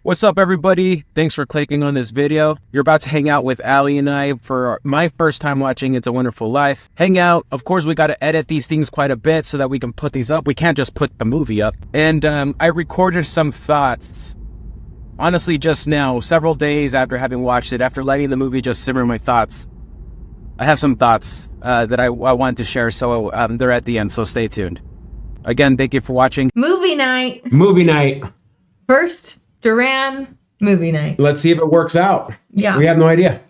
What's up, everybody? Thanks for clicking on this video. You're about to hang out with Ali and I for my first time watching It's a Wonderful Life. Hang out. Of course, we got to edit these things quite a bit so that we can put these up. We can't just put the movie up. And I recorded some thoughts, honestly, just now, several days after having watched it, after letting the movie just simmer my thoughts. I have some thoughts that I want to share, so they're at the end, so stay tuned. Again, thank you for watching. Movie night. Movie night. First Duran movie night. Let's see if it works out. Yeah. We have no idea.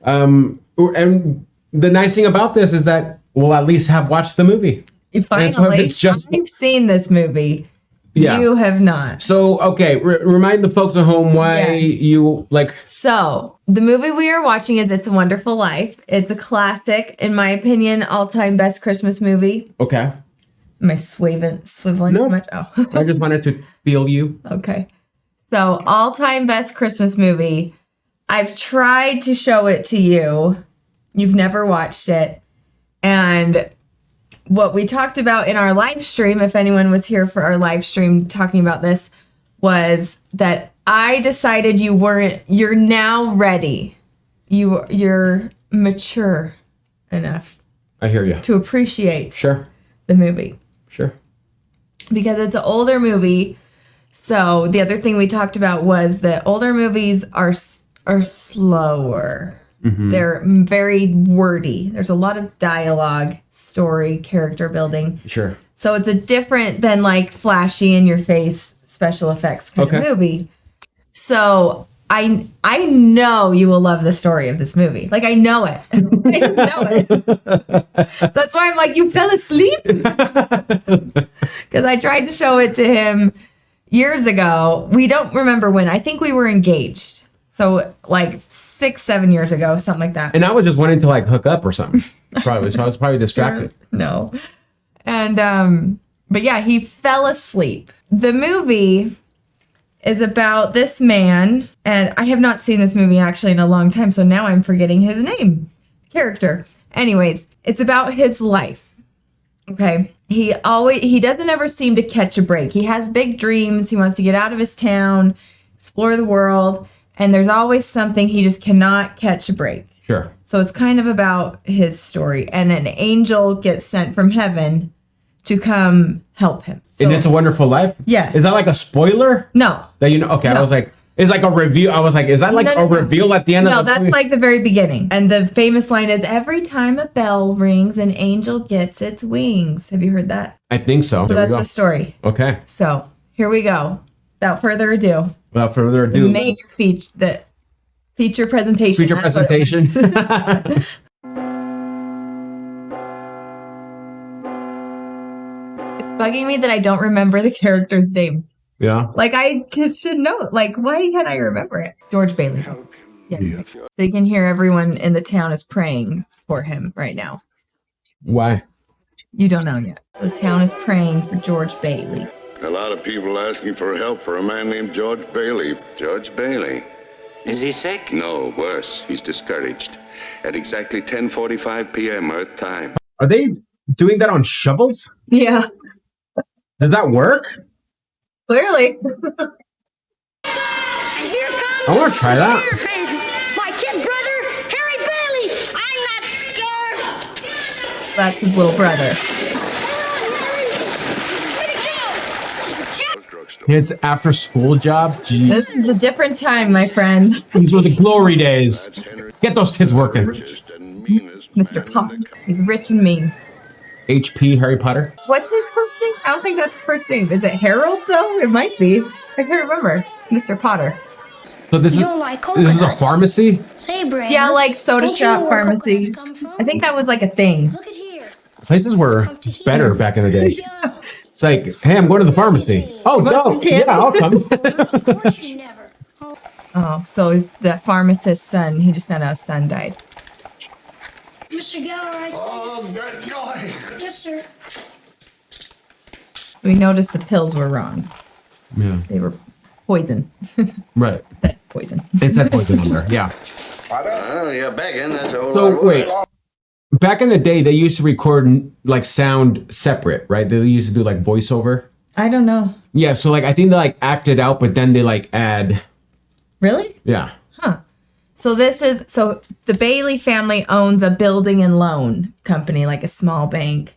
And the nice thing about this is that we'll at least have watched the movie. Finally, so it's just, I've seen this movie. Yeah. You have not. So, okay, remind the folks at home why you like. So, the movie we are watching is It's a Wonderful Life. It's a classic, in my opinion, all-time best Christmas movie. Okay. Am I swiveling too much? Oh. I just wanted to feel you. Okay. So, all-time best Christmas movie. I've tried to show it to you. You've never watched it. And what we talked about in our live stream, if anyone was here for our live stream talking about this, was that I decided you're now ready. You're mature enough. I hear you. To appreciate the movie. Sure. Because it's an older movie. So the other thing we talked about was that older movies are slower. Mm-hmm. They're very wordy. There's a lot of dialogue, story, character building. Sure. So it's a different than like flashy in your face special effects kind of movie. So I know you will love the story of this movie. Like I know it. I just know it. That's why I'm like, you fell asleep? Because I tried to show it to him years ago. We don't remember when. I think we were engaged. So like 6-7 years ago, something like that. And I was just wanting to like hook up or something. Probably. So I was probably distracted. No. And but yeah, he fell asleep. The movie is about this man, and I have not seen this movie actually in a long time, so now I'm forgetting his name. Character. Anyways, it's about his life. Okay. He doesn't ever seem to catch a break. He has big dreams. He wants to get out of his town, explore the world. And there's always something he just cannot catch a break. Sure. So it's kind of about his story. And an angel gets sent from heaven to come help him. So, and It's a Wonderful Life? Yeah. Is that like a spoiler? No. That you know? Okay, No. I was like, it's like a review. I was like, is that like a reveal at the end of the movie? No, that's like the very beginning. And the famous line is, every time a bell rings, an angel gets its wings. Have you heard that? I think so. So that's the story. Okay. So here we go. Without further ado. Without further ado. The feature presentation. Feature presentation. It's bugging me that I don't remember the character's name. Yeah. Like I should know. Like why can't I remember it? George Bailey. Yeah. So you can hear everyone in the town is praying for him right now. Why? You don't know yet. The town is praying for George Bailey. A lot of people asking for help for a man named George Bailey. George Bailey? Is he sick? No, worse. He's discouraged. At exactly 10:45 p.m. Earth time. Are they doing that on shovels? Yeah. Does that work? Clearly. I want to try that. My kid brother, Harry Bailey. I'm not scared. That's his little brother. His after school job? Gee. This is a different time, my friend. These were the glory days. Get those kids working. It's Mr. Pop. He's rich and mean. HP Harry Potter? What's his first name? I don't think that's his first name. Is it Harold, though? It might be. I can't remember. It's Mr. Potter. So this is a pharmacy? Yeah, like soda shop pharmacy. I think that was like a thing. Places were better back in the day. It's like, hey, I'm going to the pharmacy. Oh, dope. Yeah, I'll come. Oh, so the pharmacist's son, he just found out his son died. Mr. Galloway. Oh, good joy. Yes, sir. We noticed the pills were wrong. Yeah. They were poison. Right. That poison. It said poison on there. Yeah. Oh, you're begging. That's a whole So, lot. wait. Back in the day, they used to record like sound separate, right? They used to do like voiceover. I don't know. Yeah, so like I think they like act it out, but then they like add. Really? Yeah. Huh. So the Bailey family owns a building and loan company, like a small bank,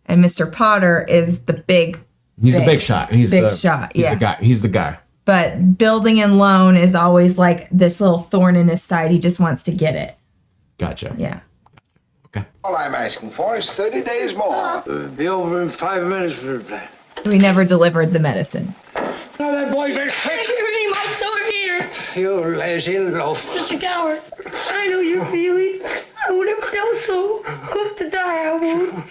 and Mr. Potter is the big. He's the big shot. He's big the shot. He's the guy. He's the guy. But building and loan is always like this little thorn in his side. He just wants to get it. Gotcha. Yeah. Okay. All I'm asking for is 30 days more. Be over in 5 minutes. We never delivered the medicine. Now that boy's a sick. I'm still here. You lazy loaf. Mr. Gower, I know your feeling. I would have felt so good to die. I would.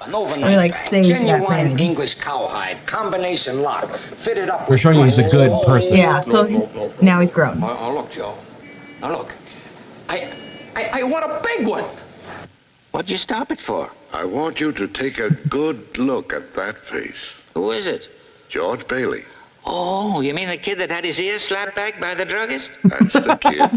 An overnight We like saved that genuine man. English cowhide, combination lock, fitted up. We're with showing you he's a good buttons. person. Yeah. So now he's grown. Oh, look, Joe. Now, look. I want a big one. What'd you stop it for? I want you to take a good look at that face. Who is it? George Bailey. Oh, you mean the kid that had his ears slapped back by the druggist? That's the kid.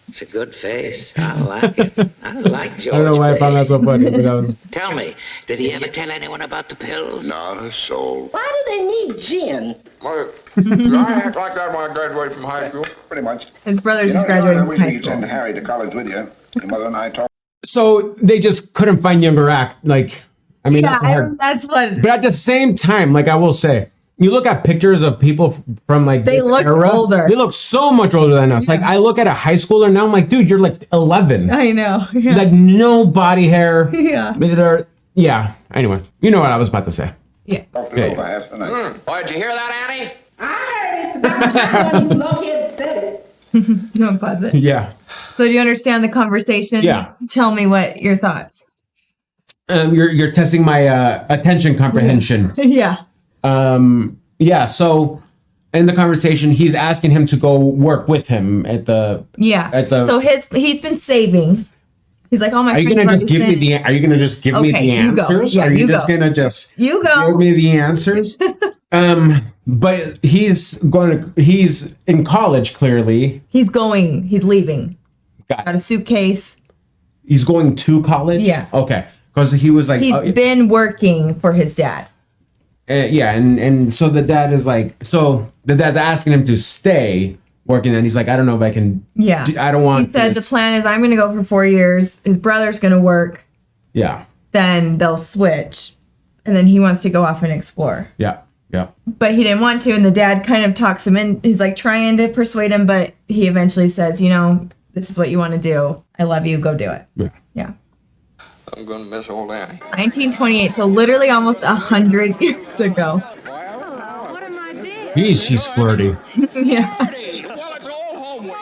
It's a good face. I like it. I like George. I don't know why I found that so funny, but that was. Tell me, did he ever tell anyone about the pills? Not a soul. Why do they need gin? Well, did I act like that when I graduated from high school? Pretty much. His brother's just I graduating from wish high you could send school. Harry to college with you. Your mother and I talked. So they just couldn't find younger act. Like, I mean, that's hard. That's what. But at the same time, like I will say, you look at pictures of people from like They this look era, older. They look so much older than us. Like I look at a high schooler now, I'm like, dude, you're like 11. I know. Yeah. Like no body hair. Yeah. Yeah. Anyway, you know what I was about to say. Yeah. Talked it over half the night. Oh, did you hear that, Annie? I heard it's about time you lunkhead said it. Don't pause it. Yeah. So do you understand the conversation? Yeah. Tell me what your thoughts. You're testing my attention comprehension. Yeah. Yeah. So in the conversation, he's asking him to go work with him at the. Yeah. At the. So he's been saving. He's like, oh my. Are you gonna just give me the? Are you gonna just give me the you go. answers? Yeah, are you you just go. gonna just You go. give me the answers? But he's in college. Clearly, He's leaving. got Got a suitcase. He's going to college. Yeah. Okay. Because he was like, He's been working for his dad. yeah, and so the dad is like, so the dad's asking him to stay working, and he's like, I don't know if I can. Yeah. I don't want. He said this. the plan is I'm going to go for 4 years. His brother's going to work. Yeah. Then they'll switch, and then he wants to go off and explore. Yeah. Yeah. But he didn't want to, and the dad kind of talks him in. He's like trying to persuade him, but he eventually says, you know, this is what you want to do. I love you. Go do it. Yeah. Yeah. I'm gonna miss old Annie. 1928, so literally almost 100 years ago. What am I doing? Jeez, she's flirty. Yeah. Well, it's all homework.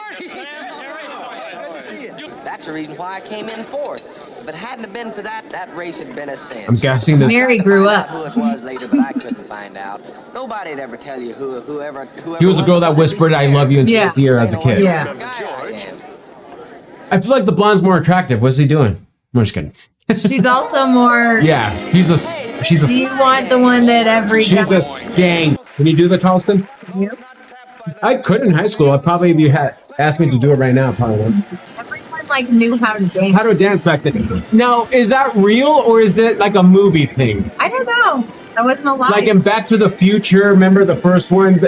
That's the reason why I came in fourth. If it hadn't have been for that, that race had been a sin. I'm guessing this. Mary grew up. Who it was later, but I couldn't find out. Nobody'd ever tell you whoever. He was a girl that whispered "I love you" into Yeah. his ear as a kid. Yeah. I feel like the blonde's more attractive. What's he doing? I'm just kidding. She's also more. Yeah, she's a. Do you want the one that every She's guy- a skank. Can you do the Charleston? Yep. I could in high school. I probably, if you had asked me to do it right now, I probably would. Everyone like knew how to dance. How to dance back then? Now, is that real or is it like a movie thing? I don't know. I wasn't alive. Like in Back to the Future, remember the first one?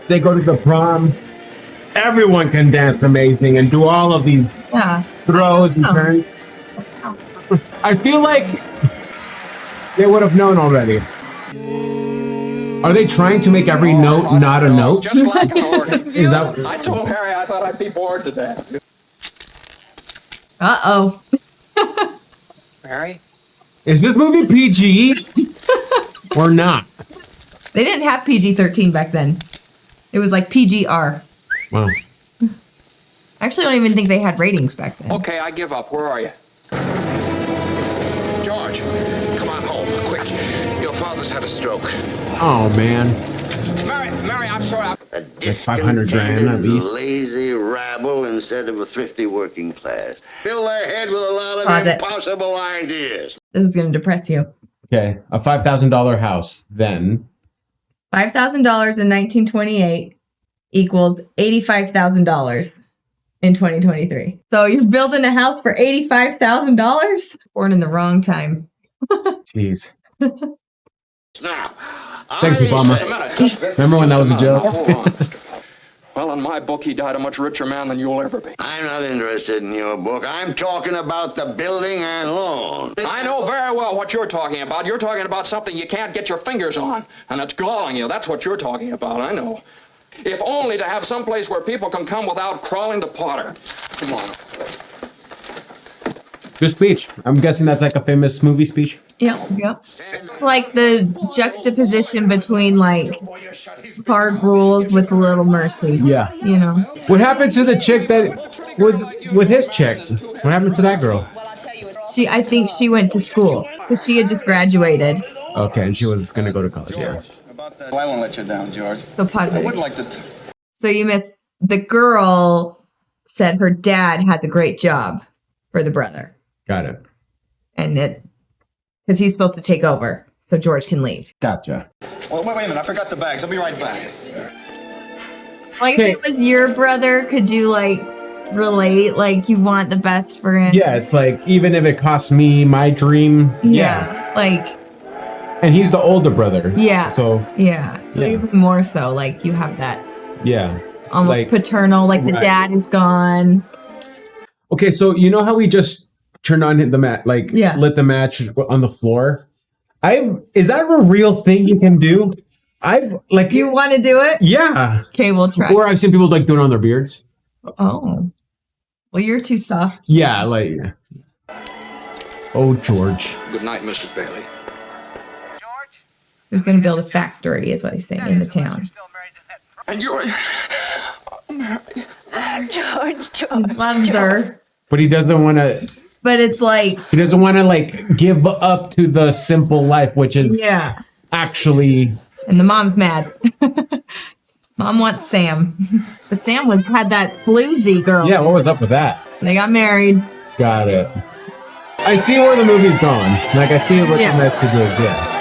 They go to the prom. Everyone can dance amazing and do all of these yeah. throws and I don't know. turns. I feel like they would have known already. Are they trying to make every note not a note? Just like Lord. Is that? I told Harry I thought I'd be bored to death. Uh-oh. Harry? Is this movie PG or not? They didn't have PG-13 back then. It was like PGR. Wow. Actually, I don't even think they had ratings back then. Okay, I give up. Where are you? George, come on home, quick. Your father's had a stroke. Oh man. Mary, I'm sorry. A 500 grand at least. Lazy rabble instead of a thrifty working class. Fill their head with a lot of Pause it. impossible ideas. This is going to depress you. Okay, a $5,000 house. Then $5,000 in 1928 equals $85,000 in 2023. So you're building a house for $85,000? Born in the wrong time. jeez. Now, Thanks, Obama. Remember when that was a joke? Well, in my book, he died a much richer man than you'll ever be. I'm not interested in your book. I'm talking about the building and loan. I know very well what you're talking about. You're talking about something you can't get your fingers on, and it's galling you. That's what you're talking about, I know. If only to have some place where people can come without crawling to Potter. Come on. Good speech. I'm guessing that's like a famous movie speech. Yep. Like the juxtaposition between like hard rules with a little mercy. Yeah. You know. What happened to the chick that with his chick? What happened to that girl? I think she went to school because she had just graduated. Okay, and she was gonna go to college. Yeah. Well, I won't let you down, George. So I would like to. So you missed. The girl said her dad has a great job for the brother. Got it. And because he's supposed to take over so George can leave. Gotcha. Well, wait a minute. I forgot the bags. I'll be right back. Like, if it was your brother, could you, like, relate? Like, you want the best for him? Yeah, it's like, even if it costs me my dream. Yeah. Like. And he's the older brother. Yeah. So. Yeah. So even more so, like, you have that. Yeah. Almost like, paternal, like the dad is gone. Okay, so you know how we just turned on the mat, like lit the match on the floor? Is that a real thing you can do? You want to do it? Yeah. Okay, we'll try. Or I've seen people like do it on their beards. Oh. Well, you're too soft. Yeah, like. Oh, George. Good night, Mr. Bailey. Who's going to build a factory, is what he's saying, in the town. And you're. George. He loves her. But he doesn't want to. But it's like. He doesn't want to, like, give up to the simple life, which is. Yeah. Actually. And the mom's mad. Mom wants Sam. But Sam had that floozy girl. Yeah, what was up with that? So they got married. Got it. I see where the movie's going. Like, I see what the message is, yeah.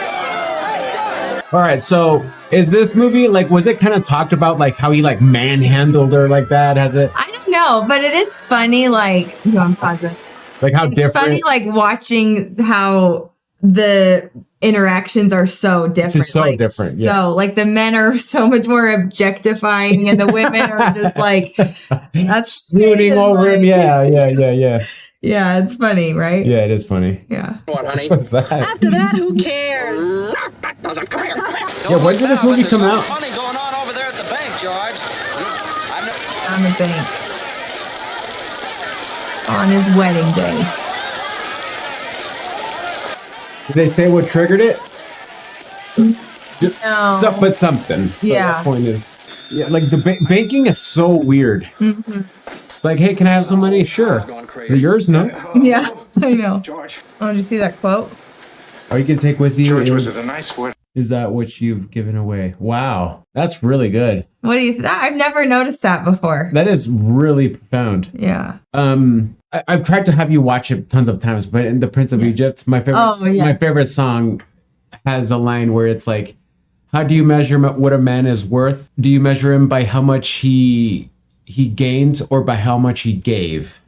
All right, so is this movie, like, was it kind of talked about, like, how he, like, manhandled her like that? Has it? I don't know, but it is funny, like, I'm positive. Like, how it's different? It's funny, like, watching how the interactions are so different. It's so different, yeah. So, like, the men are so much more objectifying, and the women are just, like, that's swooning over him. Yeah. Yeah, it's funny, right? Yeah, it is funny. Yeah. What, honey? What's that? After that, who cares? Come here. Yeah, when did this movie come out? Funny going on over there at the bank, George. On the bank. On his wedding day. Did they say what triggered it? No. But something. So the point is, like, the banking is so weird. Mm-hmm. Like, hey, can I have some money? Sure. Is it yours? No? Yeah, I know. George. Oh, did you see that quote? Or you can take with you. George, was it a nice word? Is that what you've given away? Wow. That's really good. What do you I've never noticed that before. That is really profound. Yeah. I've tried to have you watch it tons of times, but in The Prince of Egypt, my favorite song has a line where it's like, how do you measure what a man is worth? Do you measure him by how much he gained or by how much he gave?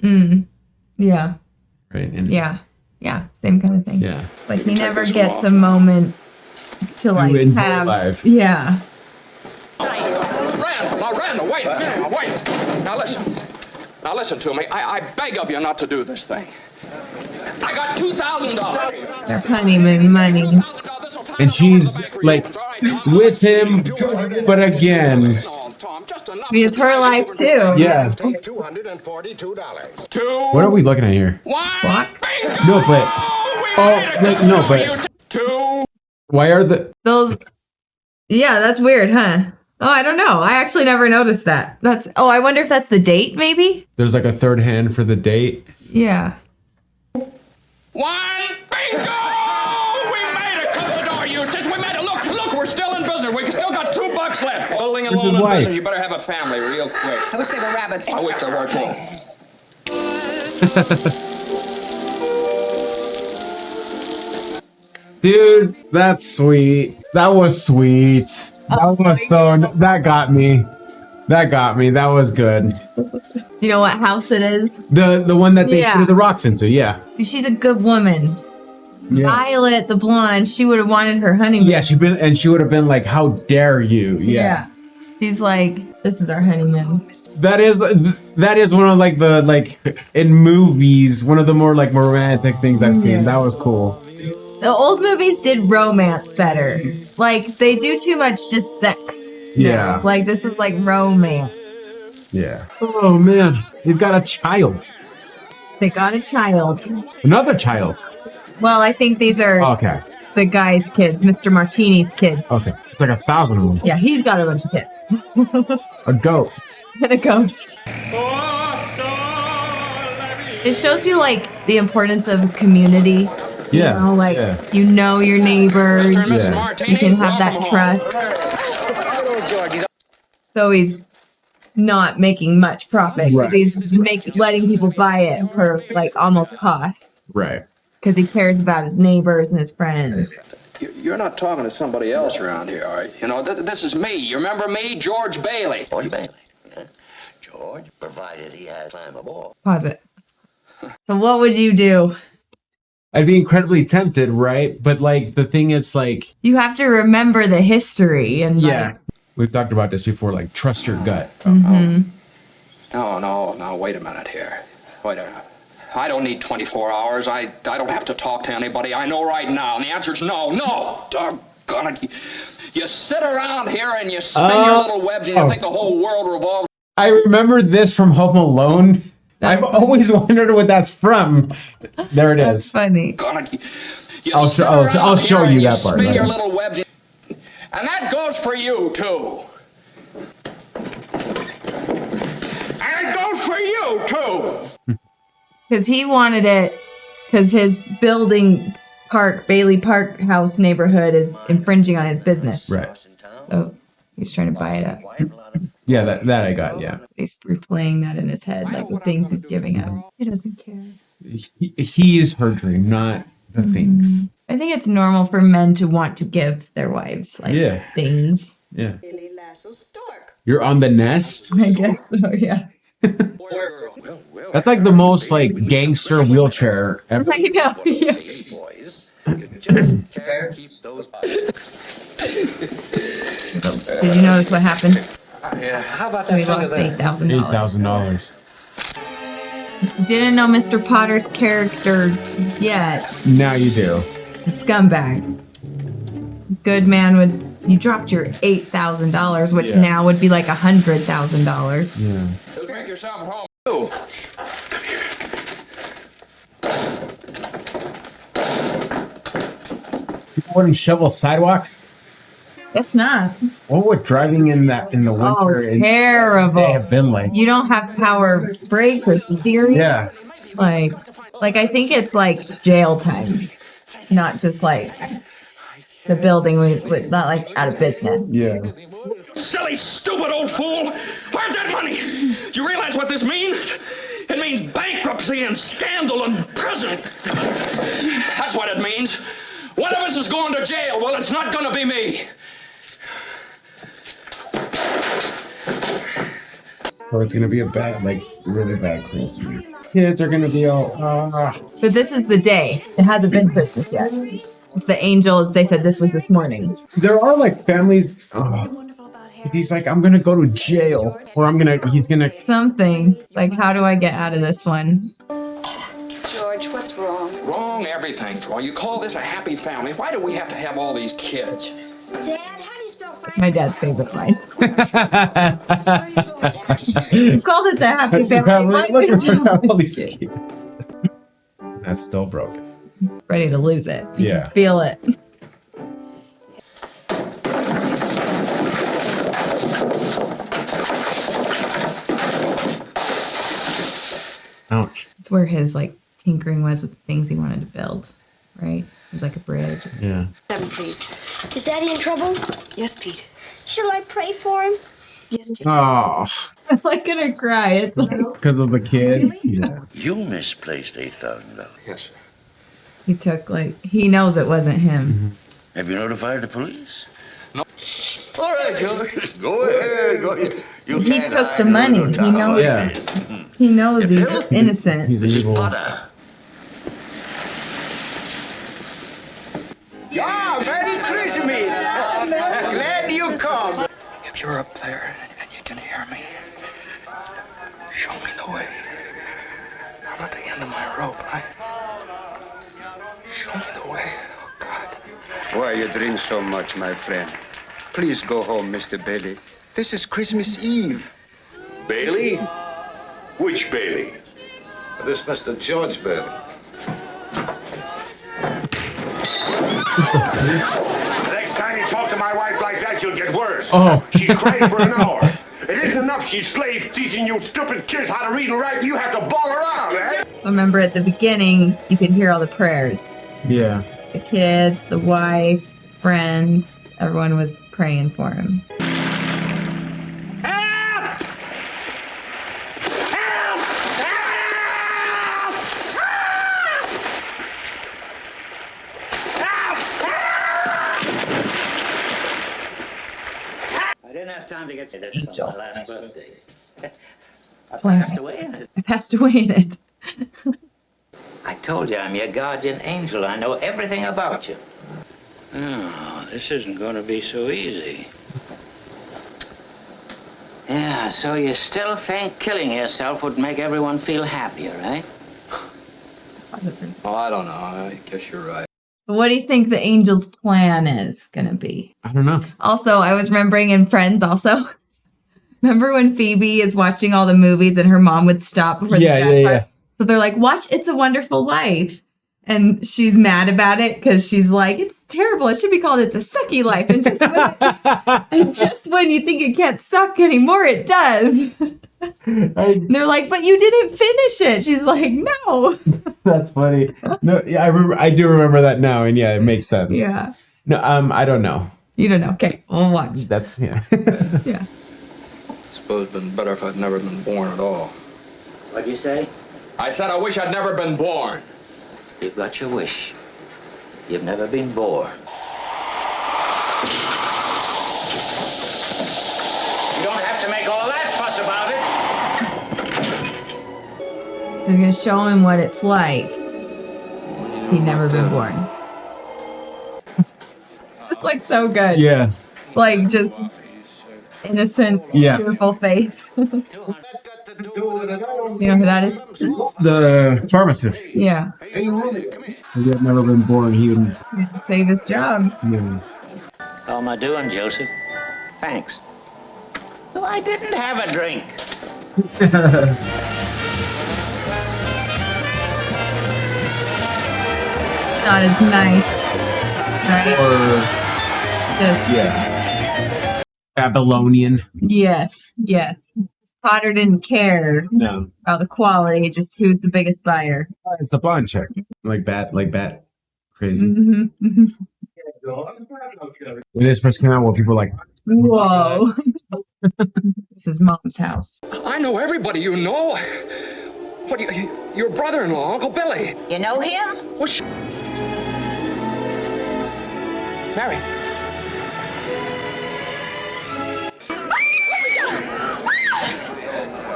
Yeah. Right. And yeah. Same kind of thing. Yeah. Like he never gets a moment to like have. Life. Yeah. Randall, wait. Now listen to me. I beg of you not to do this thing. I got $2,000. Their honeymoon money. And she's like with him, but again. It's her life too. Yeah. $2. What are we looking at here? Clock? No, but. $2. Why are those? Yeah, that's weird, huh? Oh, I don't know. I actually never noticed that. I wonder if that's the date, maybe? There's like a third hand for the date. Yeah. $1. Bingo! We made it. Close the door, you tits. We made it. Look, we're still in business. We still got $2 left. Holding This alone is in wife. business. You better have a family real quick. I wish they were rabbits. I wish they were too. Dude, that's sweet. That was sweet. That got me. That was good. Do you know what house it is? The one that they threw the rocks into, yeah. She's a good woman. Violet, the blonde, she would have wanted her honeymoon. Yeah, she would have been like, "How dare you?" Yeah. She's like, "This is our honeymoon." That is one of like the in movies, one of the more like romantic things I've seen. That was cool. The old movies did romance better. Like they do too much just sex. Yeah. Like this is like romance. Yeah. Oh man, they've got a child. They got a child. Another child. Well, I think these are the guy's kids, Mr. Martini's kids. Okay. It's like 1,000 of them. Yeah, he's got a bunch of kids. A goat. And a goat. It shows you like the importance of community. Yeah. You know, like you know your neighbors. Yeah. You can have that trust. So he's not making much profit. Right. He's letting people buy it for like almost cost. Right. Because he cares about his neighbors and his friends. You're not talking to somebody else around here, are you? You know, this is me. You remember me? George Bailey. George Bailey. George, provided he had climb aboard. Pause it. So what would you do? I'd be incredibly tempted, right? But like the thing is like You have to remember the history and like, we've talked about this before, like trust your gut. Mm-hmm. No, wait a minute here. Wait a minute. I don't need 24 hours. I don't have to talk to anybody. I know right now. And the answer's no. Doggone it. You sit around here and you spin your little webs and you think the whole world revolves. I remember this from Home Alone. I've always wondered what that's from. There it is. That's funny. I'll show you that part. Spin your little webs. And that goes for you, too. And it goes for you, too. Because he wanted it because his building Bailey Park House neighborhood is infringing on his business. Right. So he's trying to buy it up. Yeah, that I got, yeah. He's replaying that in his head, like the things he's giving up. He doesn't care. He is her dream, not the things. I think it's normal for men to want to give their wives like things. Yeah. You're on the nest? I guess so, yeah. That's like the most like gangster wheelchair ever. I know. Yeah. Did you notice what happened? Yeah, how about We lost $8,000. $8,000. Didn't know Mr. Potter's character yet. Now you do. The scumbag. Good man you dropped your $8,000, which now would be like $100,000. Yeah. Make yourself at home, too. People wouldn't shovel sidewalks? It's not. What would driving in the winter? Oh, terrible. They have been like. You don't have power brakes or steering. Yeah. Like I think it's like jail time, not just like the building would not like out of business. Yeah. Silly, stupid old fool! Where's that money? You realize what this means? It means bankruptcy and scandal and prison. That's what it means. One of us is going to jail. Well, it's not going to be me. So it's gonna be a really bad Christmas. Kids are gonna be all. But this is the day. It hasn't been Christmas yet. The angels. They said this was this morning. There are like families. He's like, I'm gonna go to jail, or he's gonna something like, how do I get out of this one? George, what's wrong? Wrong, everything's wrong. You call this a happy family? Why do we have to have all these kids? Dad, how do you spell It's my dad's favorite line. Call this a happy family. Look at all these kids. That's still broken. Ready to lose it. You Yeah. can feel it. Ouch. It's where his like tinkering was with the things he wanted to build, right? It was like a bridge. Yeah. 7, please. Is Daddy in trouble? Yes, Pete. Shall I pray for him? Yes, Pete. Oh, I'm like gonna cry. It's like because of the kids. Yeah. You misplaced $8,000. Yes, sir. he took he knows it wasn't him. Have you notified the police? No. All right, George. Go ahead. Go ahead. You He can't took hide the money. no He time knows. like Yeah. this. He knows he's innocent. He's This is evil. Potter. If you're up there and you can hear me, show me the way. I'm at the end of my rope. Show me the way. Oh, God. Why you drink so much, my friend? Please go home, Mr. Bailey. This is Christmas Eve. Bailey? Which Bailey? This Mr. George Bailey. Next time you talk to my wife like that, you'll get worse. Oh. She cried for an hour. It isn't enough she's slave teaching you stupid kids how to read and write. You have to bawl around, eh? Remember at the beginning, you could hear all the prayers. Yeah. The kids, the wife, friends, everyone was praying for him. Help! Help! I didn't have time to get to this Angel. on my last birthday. I Planet. passed away in it. I passed away in it. I told you I'm your guardian angel. I know everything about you. Oh, this isn't going to be so easy. Yeah, so you still think killing yourself would make everyone feel happier, eh? Well, I don't know. I guess you're right. What do you think the angel's plan is going to be? I don't know. Also, I was remembering in Friends also. Remember when Phoebe is watching all the movies and her mom would stop before the sad part? So they're like, watch It's a Wonderful Life. And she's mad about it because she's like, it's terrible. It should be called It's a Sucky Life. And just when you think it can't suck anymore, it does. And they're like, but you didn't finish it. She's like, no. That's funny. No, yeah, I do remember that now, and yeah, it makes sense. Yeah. No, I don't know. You don't know. Okay, we'll watch. That's yeah. Yeah. I suppose it'd been better if I'd never been born at all. What'd you say? I said I wish I'd never been born. You've got your wish. You've never been born. You don't have to make all that fuss about it. He's going to show him what it's like. He'd never been born. It's just like so good. Yeah. Like just innocent, cheerful face. Do you know who that is? The pharmacist. Yeah. He had never been born. He would save his job. Yeah. How am I doing, Joseph? Thanks. So I didn't have a drink. Not as nice. Right? Or just Babylonian. Yes. Potter didn't care about the quality, just who's the biggest buyer. It's the blonde chick. Like bat. Crazy. Mm-hmm. When this first came out, well, people were like, whoa. This is Mom's house. I know everybody you know. What, your brother-in-law, Uncle Billy. You know him? Well, Mary.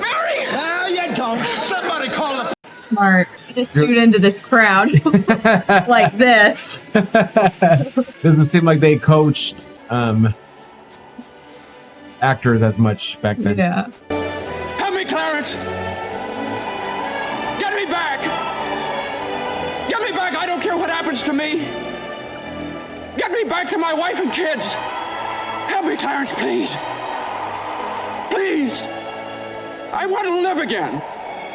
Mary! No, you don't. Somebody call the... Smart. You just shoot into this crowd like this. Doesn't seem like they coached actors as much back then. Yeah. Help me, Clarence! Get me back! Get me back! I don't care what happens to me! Get me back to my wife and kids! Help me, Clarence, please! Please! I want to live again!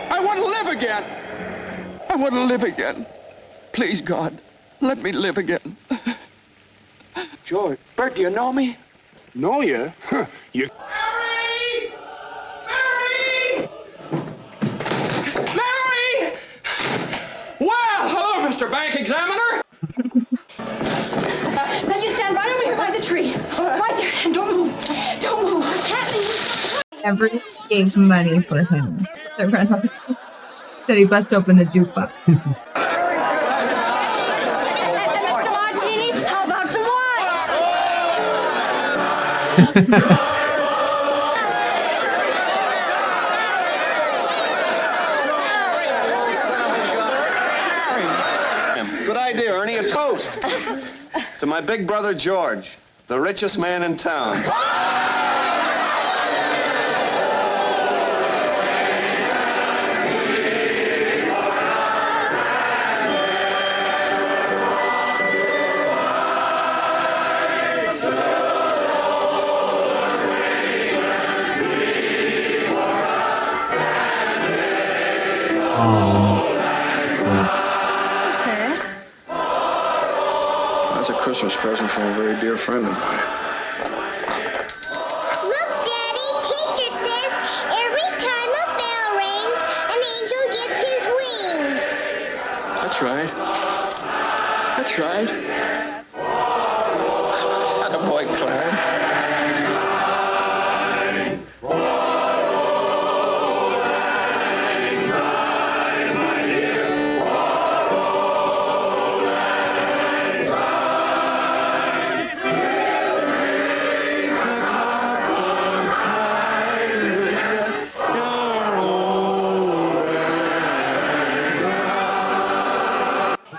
I want to live again! I want to live again! Please, God, let me live again. George, Bert, do you know me? Know you? Huh. You... Mary! Mary! Mary! Well, hello, Mr. Bank Examiner! Now you stand right over here by the tree. Right there. And don't move. Don't move. Hatley. Everyone gave money for him. Said he bust open the jukebox. And Mr. Martini, how about some wine? Good idea, Ernie. A toast. To my big brother, George, the richest man in town. Christmas present from a very dear friend of mine. Look, Daddy, teacher says every time a bell rings, an angel gets his wings. That's right. That's right. Attaboy, Clarence.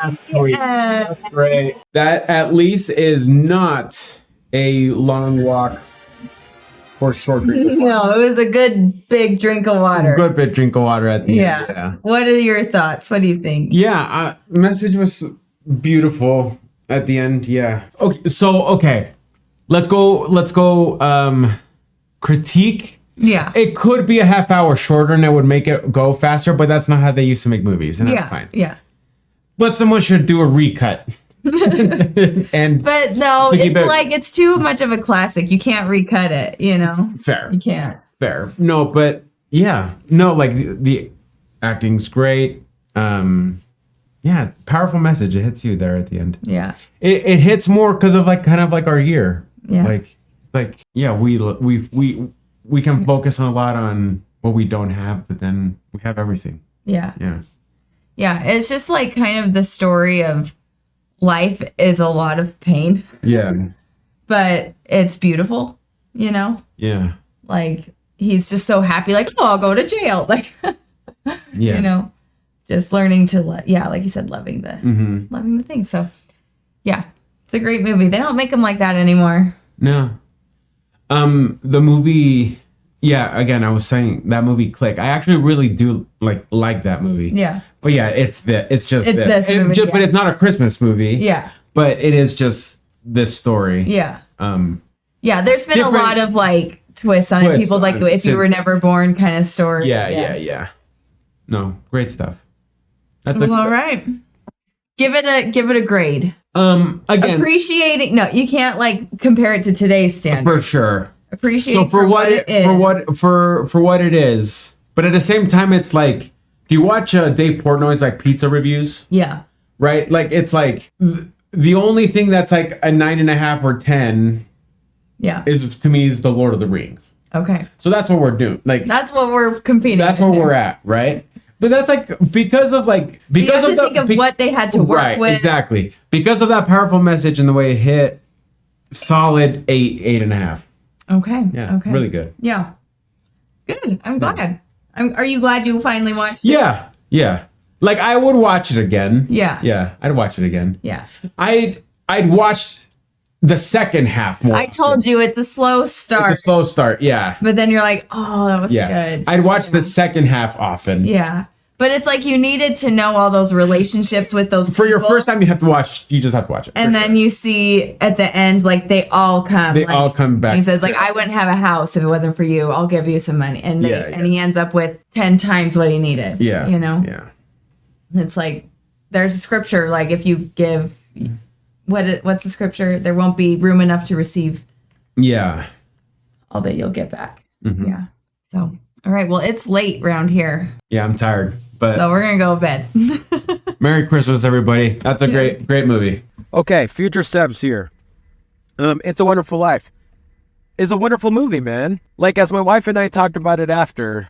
That's sweet. That's great. That at least is not a long walk or short drink of water. No, it was a good big drink of water. Good big drink of water at the end. Yeah. What are your thoughts? What do you think? Yeah, message was beautiful at the end. Yeah. Okay, so let's go. Critique. Yeah. It could be a half hour shorter and it would make it go faster, but that's not how they used to make movies, and that's fine. Yeah. But someone should do a recut. But no, it's like it's too much of a classic. You can't recut it, you know? Fair. You can't. Fair. No, but yeah. No, like the acting's great. Yeah, powerful message. It hits you there at the end. Yeah. It hits more because of like kind of like our year. Yeah. Like yeah, we can focus on a lot on what we don't have, but then we have everything. Yeah. Yeah. Yeah, it's just like kind of the story of life is a lot of pain. Yeah. But it's beautiful, you know? Yeah. Like he's just so happy, like, oh, I'll go to jail. Like yeah. You know, just learning to like you said, loving the thing. So yeah, it's a great movie. They don't make them like that anymore. No. The movie, yeah, again, I was saying that movie Click. I actually really do like that movie. Yeah. But yeah, it's just this movie, but it's not a Christmas movie. Yeah. But it is just this story. Yeah. Yeah, there's been a lot of like twists on it. People like if you were never born kind of story. Yeah. No, great stuff. That's all right. Give it a grade. Again, appreciating. No, you can't like compare it to today's standards. For sure. Appreciate so for what it is. For what it is. But at the same time, it's like, do you watch Dave Portnoy's like pizza reviews? Yeah. Right? Like it's like the only thing that's like a 9.5 or 10 is to me is the Lord of the Rings. Okay. So that's what we're doing. Like that's what we're competing. That's where we're at, right? But that's like because of what they had to work with. Exactly. Because of that powerful message and the way it hit, solid 8.5. Okay. Yeah. Okay. Really good. Yeah. Good. I'm glad. Are you glad you finally watched it? Yeah. Yeah. Like I would watch it again. Yeah. Yeah. I'd watch it again. Yeah. I'd watch the second half more. I told you it's a slow start. It's a slow start. Yeah. But then you're like, oh, that was good. I'd watch the second half often. Yeah. But it's like you needed to know all those relationships with those people. For your first time, you just have to watch it. And then you see at the end, like they all come. They all come back. He says, like, I wouldn't have a house if it wasn't for you. I'll give you some money. And and he ends up with 10 times what he needed. Yeah. You know? Yeah. It's like, there's a scripture, like if you give, what's the scripture? There won't be room enough to receive. Yeah. All that you'll get back. Mm-hmm. Yeah. So, all right. Well, it's late around here. Yeah, I'm tired. But so we're going to go to bed. Merry Christmas, everybody. That's a great movie. Okay, future Sebs here. It's a Wonderful Life. It's a wonderful movie, man. Like, as my wife and I talked about it after,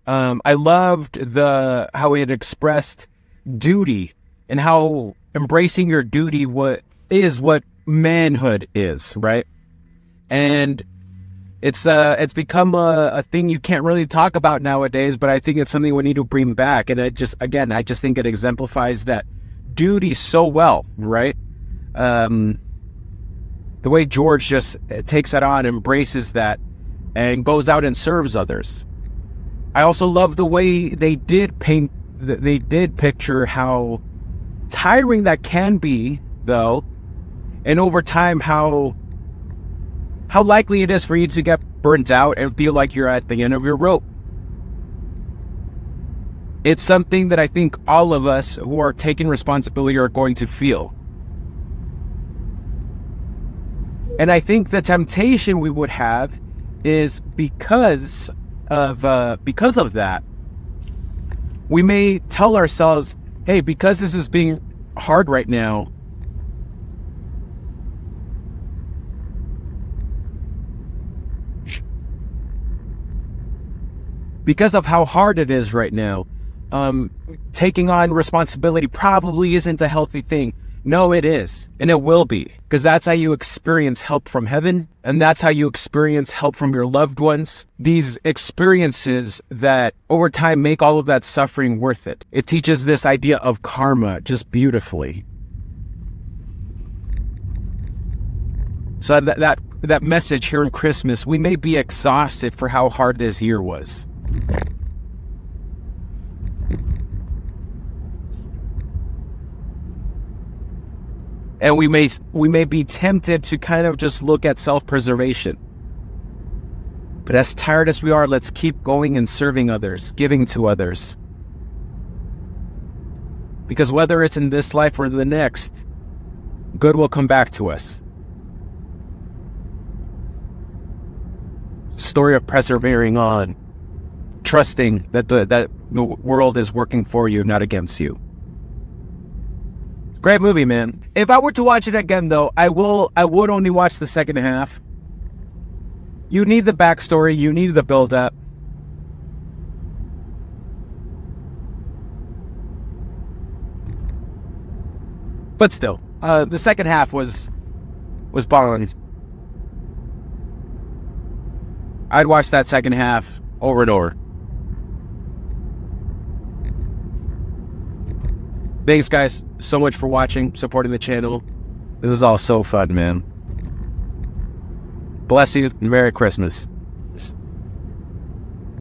I loved how it expressed duty and how embracing your duty what manhood is, right? And it's become a thing you can't really talk about nowadays, but I think it's something we need to bring back. And I just think it exemplifies that duty so well, right? The way George just takes that on, embraces that, and goes out and serves others. I also love the way they did picture how tiring that can be, though, and over time how likely it is for you to get burnt out and feel like you're at the end of your rope. It's something that I think all of us who are taking responsibility are going to feel. And I think the temptation we would have is because of that, we may tell ourselves, hey, because this is being hard right now, because of how hard it is right now, taking on responsibility probably isn't a healthy thing. No, it is, and it will be, because that's how you experience help from heaven, and that's how you experience help from your loved ones. These experiences that over time make all of that suffering worth it. It teaches this idea of karma just beautifully. So that message here in Christmas, we may be exhausted for how hard this year was. And we may be tempted to kind of just look at self-preservation. But as tired as we are, let's keep going and serving others, giving to others. Because whether it's in this life or the next, good will come back to us. Story of persevering on, trusting that the world is working for you, not against you. Great movie, man. If I were to watch it again, though, I would only watch the second half. You need the backstory. You need the build-up. But still, the second half was bond. I'd watch that second half over and over. Thanks, guys, so much for watching, supporting the channel. This is all so fun, man. Bless you, and Merry Christmas.